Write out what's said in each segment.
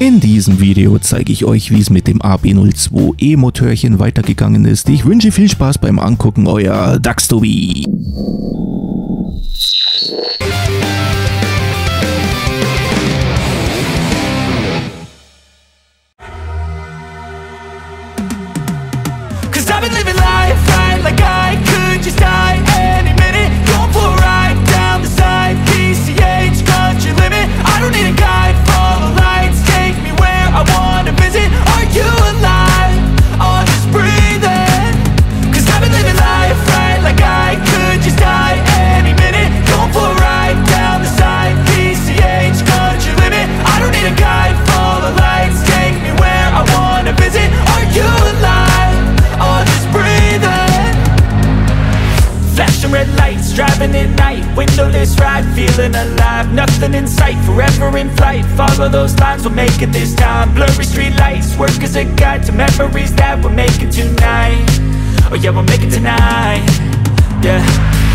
In diesem Video zeige ich euch, wie es mit dem AB02E-Motörchen weitergegangen ist. Ich wünsche viel Spaß beim Angucken, euer Dax-Tobi. Driving at night, windowless ride, feeling alive. Nothing in sight, forever in flight. Follow those lines, we'll make it this time. Blurry street lights, work as a guide to memories that we're making tonight. Oh yeah, we'll make it tonight. Yeah,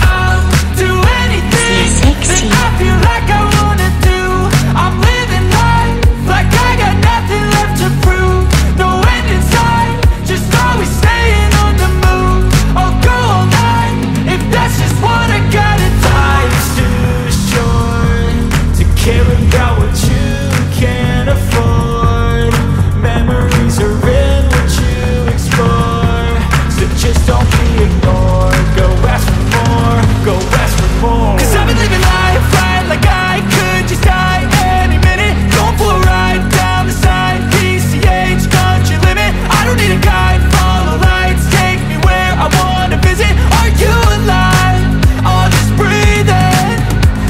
I'll do anything that I feel like I wanna do. I'm living life like I got nothing left to prove. No end in sight, just always staying on the move. I'll go all night if that's just what I gotta do. Life's too short to care about what you can't afford. Memories are in what you explore, so just don't be ignored. Go ask for more, go ask for more. 'Cause I've been living life right like I could just die any minute. Going for a ride down the side, PCH, country limit. I don't need a guide, follow lights, take me where I wanna visit. Are you alive? I'll just breathe in.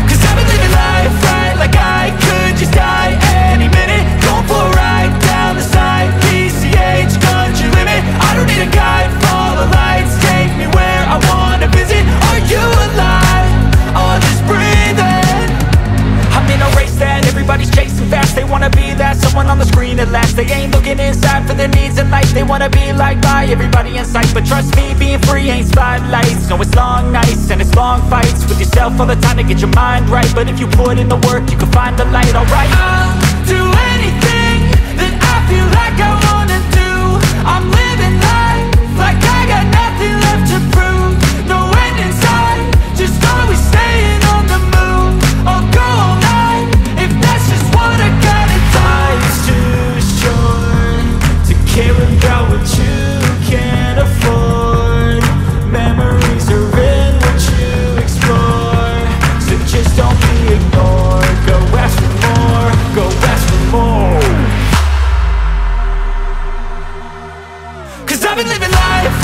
'Cause I've been living life right like I could just die any minute. Going for a ride down the side, PCH, country limit. I don't need a guide, follow lights, take me where I wanna visit. Are you alive? I'll just breathe in. I'm in a race that everybody's chasing fast. They wanna be that someone on the screen at last. They ain't looking inside for their needs in life. They wanna be liked by everybody in sight. But trust me, being free ain't spotlights. No, it's long nights and it's long fights with yourself all the time to get your mind right. But if you put in the work, you can find the light, alright. I'll do anything that I feel like I wanna do. I'm living life like I got nothing left to prove. No end in sight, just always staying on the move. I'll go all night if that's just what I gotta do. Life's too short to care about what you can't afford. Memories are in what you explore, so just don't be ignored. Go ask for more, go ask for more. 'Cause I've been living life